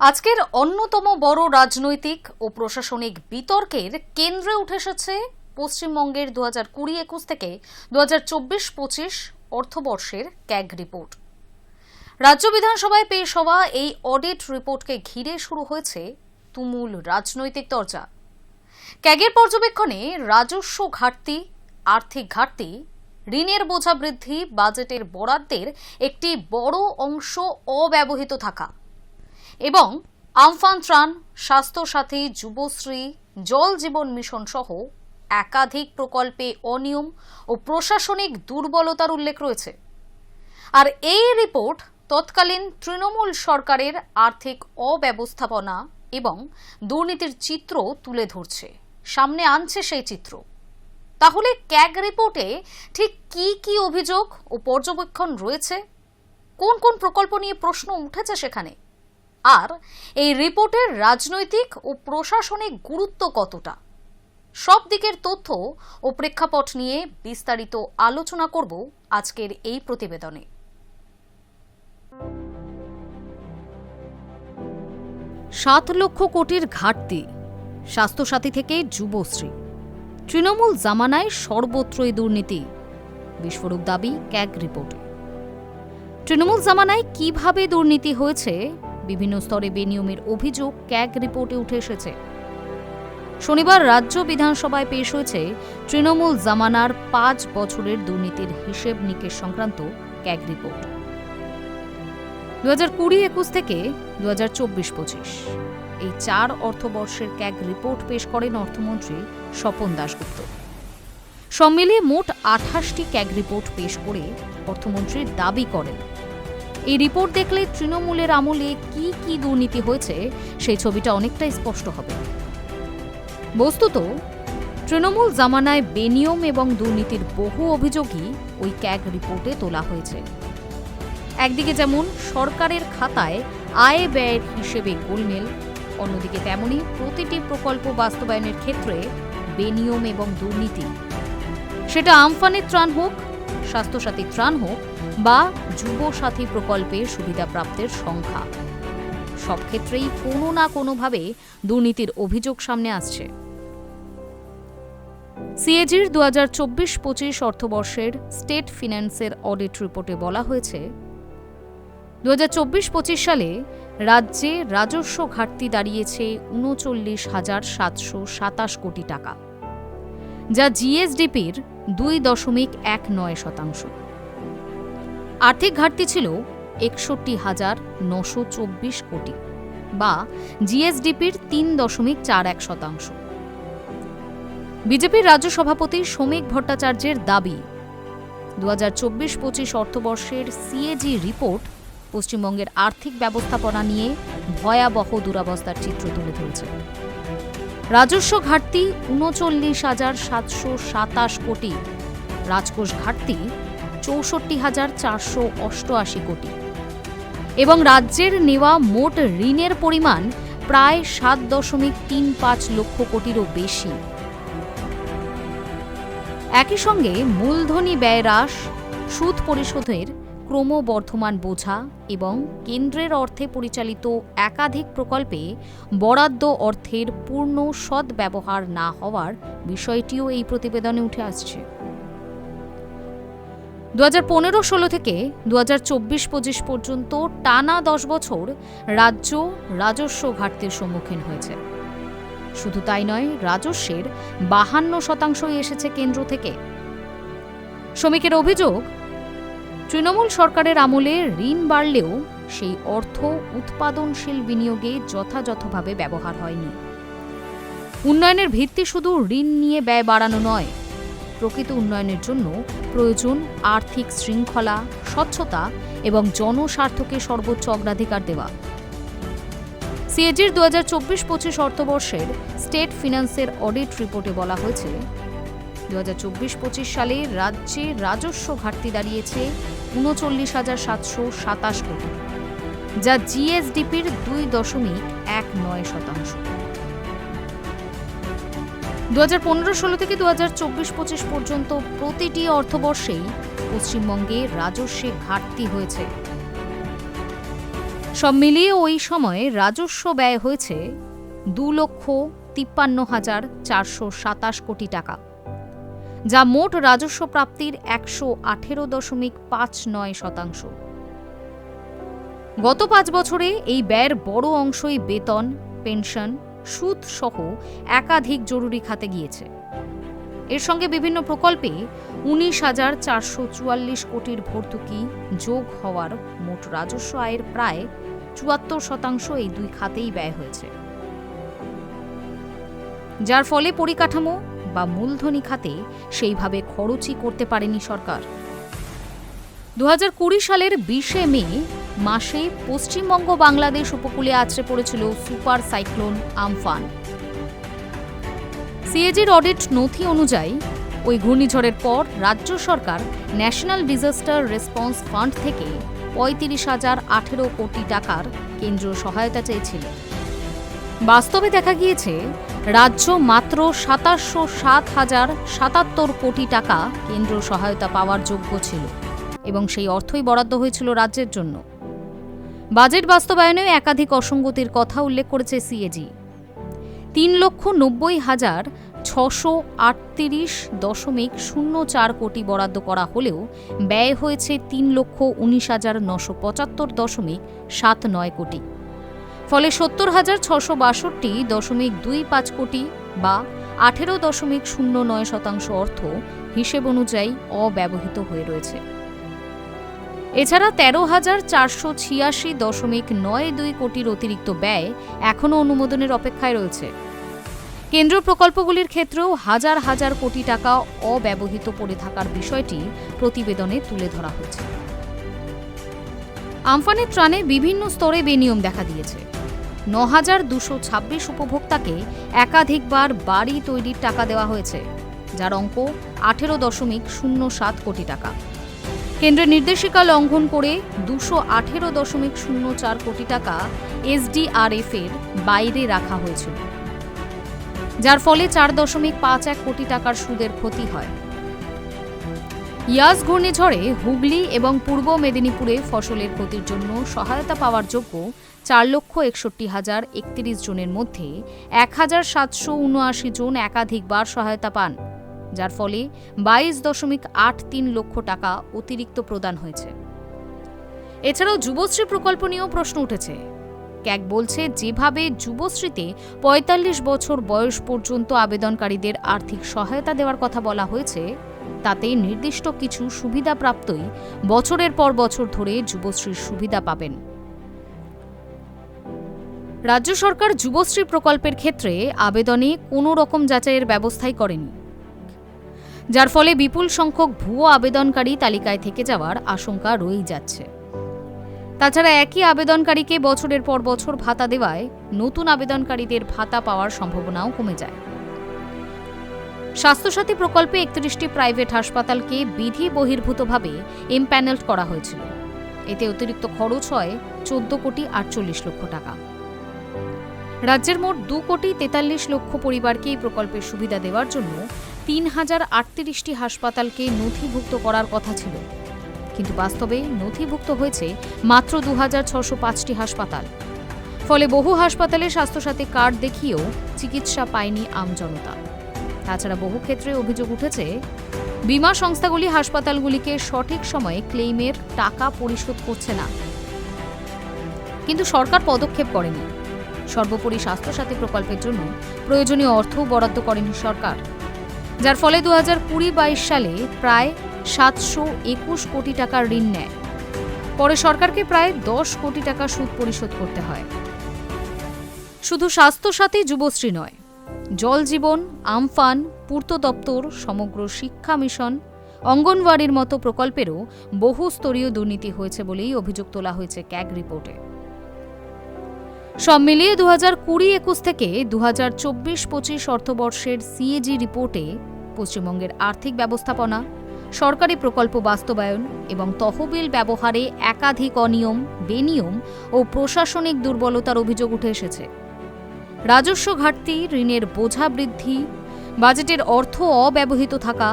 আজকের অন্যতম বড় রাজনৈতিক ও প্রশাসনিক বিতর্কের কেন্দ্রে উঠে এসেছে পশ্চিমবঙ্গের 2020-21 থেকে 2024-25 অর্থবর্ষের ক্যাগ রিপোর্ট। রাজ্য বিধানসভায় পেশ হওয়া এই অডিট রিপোর্টকে ঘিরে শুরু হয়েছে তুমুল রাজনৈতিক চর্চা। ক্যাগের পর্যবেক্ষণে রাজস্ব ঘাটতি, আর্থিক ঘাটতি, ঋণের বোঝা বৃদ্ধি, বাজেটের বরাদ্দের একটি বড় অংশ অব্যবহৃত থাকা এবং আমফান ত্রাণ, স্বাস্থ্যসাথী, যুবশ্রী, জল জীবন মিশন সহ একাধিক প্রকল্পে অনিয়ম ও প্রশাসনিক দুর্বলতার উল্লেখ রয়েছে। আর এই রিপোর্ট তৎকালীন তৃণমূল সরকারের আর্থিক অব্যবস্থাপনা এবং দুর্নীতির চিত্র তুলে ধরছে, সামনে আনছে সেই চিত্র। তাহলে ক্যাগ রিপোর্টে ঠিক কি কি অভিযোগ ও পর্যবেক্ষণ রয়েছে, কোন কোন প্রকল্প নিয়ে প্রশ্ন উঠেছে সেখানে, আর এই রিপোর্টের রাজনৈতিক ও প্রশাসনিক গুরুত্ব কতটা, সব দিকের তথ্য ও প্রেক্ষাপট নিয়ে বিস্তারিত আলোচনা করব আজকের এই প্রতিবেদনে। 7 লক্ষ কোটির ঘাটতি, স্বাস্থ্যসাথী থেকে যুবশ্রী, তৃণমূল জামানায় সর্বত্রই দুর্নীতি, বিস্ফোরক দাবি ক্যাগ রিপোর্টে। তৃণমূল জামানায় কিভাবে দুর্নীতি হয়েছে, বিভিন্ন স্তরে বেনিয়মের অভিযোগ ক্যাগ রিপোর্টে উঠে এসেছে। শনিবার রাজ্য বিধানসভায় পেশ হয়েছে তৃণমূল জামানার 5 বছরের দুর্নীতির হিসেব নিকেশ সংক্রান্ত ক্যাগ রিপোর্ট। 2020-21 থেকে 2024-25 এই 4 অর্থবর্ষের ক্যাগ রিপোর্ট পেশ করেন অর্থমন্ত্রী স্বপন দাশগুপ্ত। সব মিলিয়ে মোট 28টি ক্যাগ রিপোর্ট পেশ করে অর্থমন্ত্রী দাবি করেন, এই রিপোর্ট দেখলে তৃণমূলের আমলে কি কি দুর্নীতি হয়েছে সেই ছবিটা অনেকটাই স্পষ্ট হবে। বস্তুত তৃণমূল জামানায় বেনিয়ম এবং দুর্নীতির বহু অভিযোগই ওই ক্যাগ রিপোর্টে তোলা হয়েছে। একদিকে যেমন সরকারের খাতায় আয় ব্যয়ের হিসেবে গোলমেল, অন্যদিকে তেমনি প্রতিটি প্রকল্প বাস্তবায়নের ক্ষেত্রে বেনিয়ম এবং দুর্নীতি, সেটা আমফানের ত্রাণ হোক, স্বাস্থ্যসাথী ত্রাণ হোক বা যুবসাথী প্রকল্পের সুবিধাপ্রাপ্তের সংখ্যা, সব ক্ষেত্রেই কোনো না কোনোভাবে দুর্নীতির অভিযোগ সামনে আসছে। সিএজির 2024-25 অর্থবর্ষের স্টেট ফিন্যান্সের অডিট রিপোর্টে বলা হয়েছে, 2024-25 সালে রাজ্যে রাজস্ব ঘাটতি দাঁড়িয়েছে 39,727 কোটি টাকা, যা জিএসডিপির 2.19%। আর্থিক ঘাটতি ছিল 61,924 কোটি বা জিএসডিপির 3.41%। বিজেপির রাজ্য সভাপতি শ্রমিক ভট্টাচার্যের দাবি, 2024-25 অর্থবর্ষের সিএজি রিপোর্ট পশ্চিমবঙ্গের আর্থিক ব্যবস্থাপনা নিয়ে ভয়াবহ দুরবস্থার চিত্র তুলে ধরেছে। রাজস্ব ঘাটতি 39,727 কোটি, রাজকোষ ঘাটতি 64,488 কোটি এবং রাজ্যের নেওয়া মোট ঋণের পরিমাণ প্রায় 7.35 লক্ষ কোটিরও বেশি। একই সঙ্গে মূলধনী ব্যয় হ্রাস, সুদ পরিশোধের ক্রমবর্ধমান বোঝা এবং কেন্দ্রের অর্থে পরিচালিত একাধিক প্রকল্পে বরাদ্দ অর্থের পূর্ণ সদ্ব্যবহার না হওয়ার বিষয়টিও এই প্রতিবেদনে উঠে আসছে। 2015-16 থেকে 2024-25 পর্যন্ত টানা 10 বছর রাজ্য রাজস্ব ঘাটতির সম্মুখীন হয়েছে। শুধু তাই নয়, রাজস্বের 52% এসেছে কেন্দ্র থেকে। শ্রমিকের অভিযোগ, তৃণমূল সরকারের আমলে ঋণ বাড়লেও সেই অর্থ উৎপাদনশীল বিনিয়োগে যথাযথভাবে ব্যবহার হয়নি। উন্নয়নের ভিত্তি শুধু ঋণ নিয়ে ব্যয় বাড়ানো নয়, প্রকৃত উন্নয়নের জন্য প্রয়োজন আর্থিক শৃঙ্খলা, স্বচ্ছতা এবং জনস্বার্থকে সর্বোচ্চ অগ্রাধিকার দেওয়া। সিএজির 2024-25 অর্থবর্ষের স্টেট ফিন্যান্সের অডিট রিপোর্টে বলা হয়েছে, 2024-25 সালে রাজ্যে রাজস্ব ঘাটতি দাঁড়িয়েছে 39,727 কোটি, যা জিএসডিপির 2.19%। 2015-16 থেকে 2024-25 পর্যন্ত প্রতিটি অর্থবর্ষেই পশ্চিমবঙ্গে রাজস্বে ঘাটতি হয়েছে। সব মিলিয়ে ওই সময়ে রাজস্ব ব্যয় হয়েছে 2,53,427 কোটি টাকা, যা মোট রাজস্ব প্রাপ্তির 118.59%। গত 5 বছরে এই ব্যয়ের বড় অংশই বেতন, পেনশন, সুদ সহ একাধিক জরুরি খাতে গিয়েছে। এর সঙ্গে বিভিন্ন প্রকল্পে 19,444 কোটির ভর্তুকি যোগ হওয়ার মোট রাজস্ব আয়ের প্রায় 74% এই দুই খাতেই ব্যয় হয়েছে, যার ফলে পরিকাঠামো বা মূলধনী খাতে সেইভাবে খরচই করতে পারেনি সরকার। 2020 সালের 20 মে মাসে পশ্চিমবঙ্গ বাংলাদেশ উপকূলে আছড়ে পড়েছিল সুপার সাইক্লোন আমফান। সিএজির অডিট নথি অনুযায়ী ওই ঘূর্ণিঝড়ের পর রাজ্য সরকার ন্যাশনাল ডিজাস্টার রেসপন্স ফান্ড থেকে 35,018 কোটি টাকার কেন্দ্রীয় সহায়তা চেয়েছিল। বাস্তবে দেখা গিয়েছে রাজ্য মাত্র 27,077 কোটি টাকা কেন্দ্রীয় সহায়তা পাওয়ার যোগ্য ছিল এবং সেই অর্থই বরাদ্দ হয়েছিল রাজ্যের জন্য। বাজেট বাস্তবায়নে একাধিক অসঙ্গতির কথা উল্লেখ করেছে সিএজি। 3,90,638.04 কোটি বরাদ্দ করা হলেও ব্যয় হয়েছে 3,19,975.79 কোটি। ফলে 70,662.25 কোটি বা 18.09% অর্থ হিসেব অনুযায়ী অব্যবহৃত হয়ে রয়েছে। এছাড়া 13,486.92 কোটির অতিরিক্ত ব্যয় এখনও অনুমোদনের অপেক্ষায় রয়েছে। কেন্দ্রীয় প্রকল্পগুলির ক্ষেত্রেও হাজার হাজার কোটি টাকা অব্যবহৃত পড়ে থাকার বিষয়টি প্রতিবেদনে তুলে ধরা হয়েছে। আমফানের ত্রাণে বিভিন্ন স্তরে বেনিয়ম দেখা দিয়েছে। 9,226 উপভোক্তাকে একাধিকবার বাড়ি তৈরির টাকা দেওয়া হয়েছে, যার অঙ্ক 18.07 কোটি টাকা। কেন্দ্রের নির্দেশিকা লঙ্ঘন করে 218.04 কোটি টাকা এসডিআরএফ এর বাইরে রাখা হয়েছিল, যার ফলে 4.51 কোটি টাকার সুদের ক্ষতি হয়। ইয়াস ঘূর্ণিঝড়ে হুগলি এবং পূর্ব মেদিনীপুরে ফসলের ক্ষতির জন্য সহায়তা পাওয়ার যোগ্য 4,61,031 জনের মধ্যে 1,779 জন একাধিকবার সহায়তা পান, যার ফলে 22.83 লক্ষ টাকা অতিরিক্ত প্রদান হয়েছে। এছাড়াও যুবশ্রী প্রকল্প নিয়েও প্রশ্ন উঠেছে। ক্যাগ বলছে, যেভাবে যুবশ্রীতে 45 বছর বয়স পর্যন্ত আবেদনকারীদের আর্থিক সহায়তা দেওয়ার কথা বলা হয়েছে, তাতে নির্দিষ্ট কিছু সুবিধাপ্রাপ্তই বছরের পর বছর ধরে যুবশ্রীর সুবিধা পাবেন। রাজ্য সরকার যুবশ্রী প্রকল্পের ক্ষেত্রে আবেদনে কোনো রকম যাচাইয়ের ব্যবস্থাই করেনি, যার ফলে বিপুল সংখ্যক ভুয়ো আবেদনকারী তালিকায় থেকে যাওয়ার আশঙ্কা রয়েই যাচ্ছে। তাছাড়া একই আবেদনকারীকে বছরের পর বছর ভাতা দেওয়ায় নতুন আবেদনকারীদের ভাতা পাওয়ার সম্ভাবনাও কমে যায়। স্বাস্থ্যসাথী প্রকল্পে 31টি প্রাইভেট হাসপাতালকে বিধি বহির্ভূতভাবে এমপ্যানেল করা হয়েছিল। এতে অতিরিক্ত খরচ হয় 14,48 লক্ষ টাকা। রাজ্যের মোট 2,43 লক্ষ পরিবারকে এই প্রকল্পের সুবিধা দেওয়ার জন্য 3,038টি হাসপাতালকে নথিভুক্ত করার কথা ছিল, কিন্তু বাস্তবে নথিভুক্ত হয়েছে মাত্র 2,605টি হাসপাতাল। ফলে বহু হাসপাতালে স্বাস্থ্যসাথী কার্ড দেখিয়েও চিকিৎসা পায়নি আমজনতা। তাছাড়া বহু ক্ষেত্রে অভিযোগ উঠেছে, বীমা সংস্থাগুলি হাসপাতালগুলিকে সঠিক সময়ে ক্লেইমের টাকা পরিশোধ করছে না, কিন্তু সরকার পদক্ষেপ করেনি। সর্বোপরি স্বাস্থ্যসাথী প্রকল্পের জন্য প্রয়োজনীয় অর্থও বরাদ্দ করেনি সরকার, যার ফলে 2020-22 সালে প্রায় 721 কোটি টাকার ঋণ নেয়। পরে সরকারকে প্রায় 10 কোটি টাকা সুদ পরিশোধ করতে হয়। শুধু স্বাস্থ্যসাথী যুবশ্রী নয়, জল জীবন, আমফান, পূর্ত দপ্তর, সমগ্র শিক্ষা মিশন, অঙ্গনওয়াড়ির মতো প্রকল্পেরও বহু স্তরীয় দুর্নীতি হয়েছে বলেই অভিযোগ তোলা হয়েছে ক্যাগ রিপোর্টে। সব মিলিয়ে 2020-21 থেকে 2024-25 অর্থবর্ষের সিএজি রিপোর্টে পশ্চিমবঙ্গের আর্থিক ব্যবস্থাপনা, সরকারি প্রকল্প বাস্তবায়ন এবং তহবিল ব্যবহারে একাধিক অনিয়ম, বেনিয়ম ও প্রশাসনিক দুর্বলতার অভিযোগ উঠে এসেছে। রাজস্ব ঘাটতি, ঋণের বোঝা বৃদ্ধি, বাজেটের অর্থ অব্যবহৃত থাকা,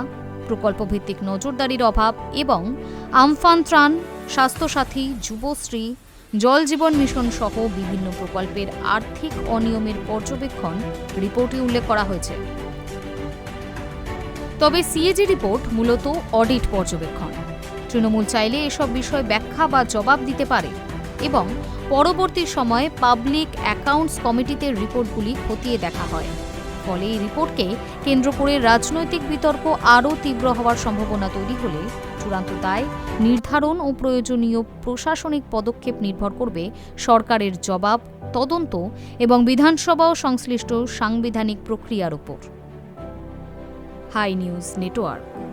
প্রকল্পভিত্তিক নজরদারির অভাব এবং আমফান ত্রাণ, স্বাস্থ্যসাথী, যুবশ্রী, জল জীবন মিশন সহ বিভিন্ন প্রকল্পের আর্থিক অনিয়মের পর্যবেক্ষণ রিপোর্টে উল্লেখ করা হয়েছে। তবে সিএজি রিপোর্ট মূলত অডিট পর্যবেক্ষণ। তৃণমূল চাইলে এসব বিষয়ে ব্যাখ্যা বা জবাব দিতে পারে এবং পরবর্তী সময়ে পাবলিক অ্যাকাউন্টস কমিটিতে রিপোর্টগুলি খতিয়ে দেখা হয়। ফলে এই রিপোর্টকে কেন্দ্র করে রাজনৈতিক বিতর্ক আরও তীব্র হওয়ার সম্ভাবনা তৈরি হলে চূড়ান্ত দায় নির্ধারণ ও প্রয়োজনীয় প্রশাসনিক পদক্ষেপ নির্ভর করবে সরকারের জবাব, তদন্ত এবং বিধানসভা ও সংশ্লিষ্ট সাংবিধানিক প্রক্রিয়ার উপর। High news network.